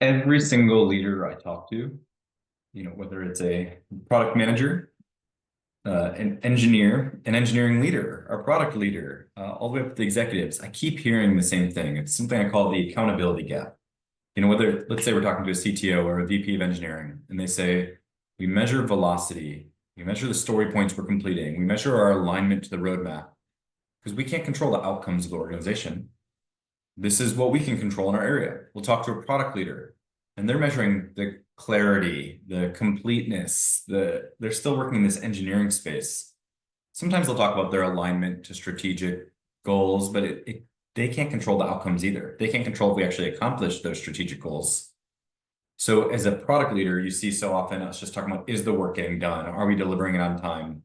every single leader I talk to, whether it's a product manager, an engineer, an engineering leader, a product leader, all the way up to the executives, I keep hearing the same thing. It's something I call the accountability gap. Whether, let's say we're talking to a CTO or a VP of engineering, and they say, we measure velocity, we measure the story points we're completing, we measure our alignment to the roadmap, because we can't control the outcomes of the organization. This is what we can control in our area. We'll talk to a product leader, and they're measuring the clarity, the completeness, they're still working in this engineering space. Sometimes they'll talk about their alignment to strategic goals, but they can't control the outcomes either. They can't control if we actually accomplish those strategic goals. So as a product leader, you see so often us just talking about, is the work getting done? Are we delivering it on time?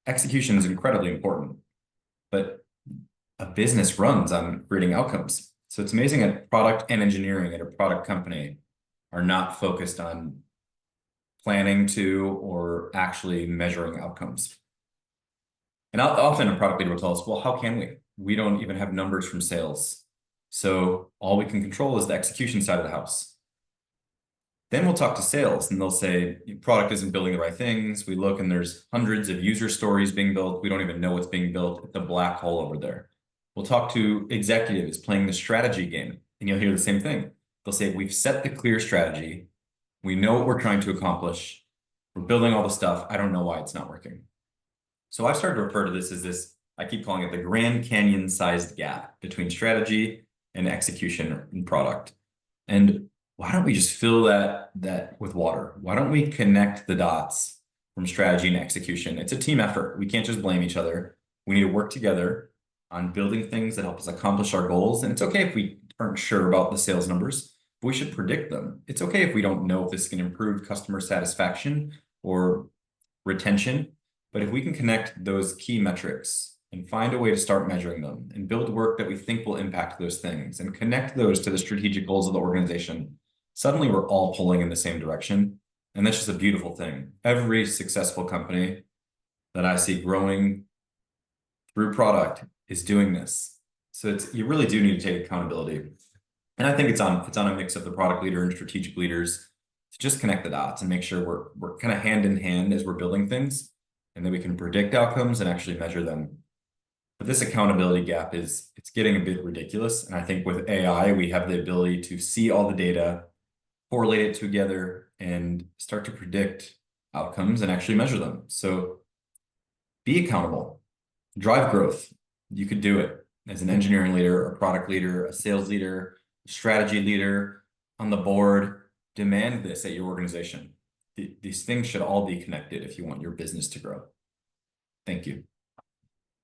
Execution is incredibly important, but a business runs on creating outcomes. So it's amazing that product and engineering at a product company are not focused on planning to or actually measuring outcomes. And often a product leader will tell us, well, how can we? We don't even have numbers from sales. So all we can control is the execution side of the house. Then we'll talk to sales and they'll say, product isn't building the right things. We look and there's hundreds of user stories being built. We don't even know what's being built. It's a black hole over there. We'll talk to executives playing the strategy game, and you'll hear the same thing. They'll say, we've set the clear strategy. We know what we're trying to accomplish. We're building all the stuff. I don't know why it's not working. So I've started to refer to this as this, I keep calling it the Grand Canyon-sized gap between strategy and execution in product. And why don't we just fill that with water? Why don't we connect the dots from strategy and execution? It's a team effort. We can't just blame each other. We need to work together on building things that help us accomplish our goals. And it's okay if we aren't sure about the sales numbers, but we should predict them. It's okay if we don't know if this can improve customer satisfaction or retention, but if we can connect those key metrics and find a way to start measuring them and build work that we think will impact those things and connect those to the strategic goals of the organization, suddenly we're all pulling in the same direction. And that's just a beautiful thing. Every successful company that I see growing through product is doing this. So you really do need to take accountability. And I think it's on a mix of the product leader and strategic leaders to just connect the dots and make sure we're kind of hand in hand as we're building things, and then we can predict outcomes and actually measure them. But this accountability gap it's getting a bit ridiculous. And I think with AI, we have the ability to see all the data, correlate it together, and start to predict outcomes and actually measure them. So be accountable, drive growth. You could do it as an engineering leader, a product leader, a sales leader, a strategy leader, on the board. Demand this at your organization. These things should all be connected if you want your business to grow. Thank you.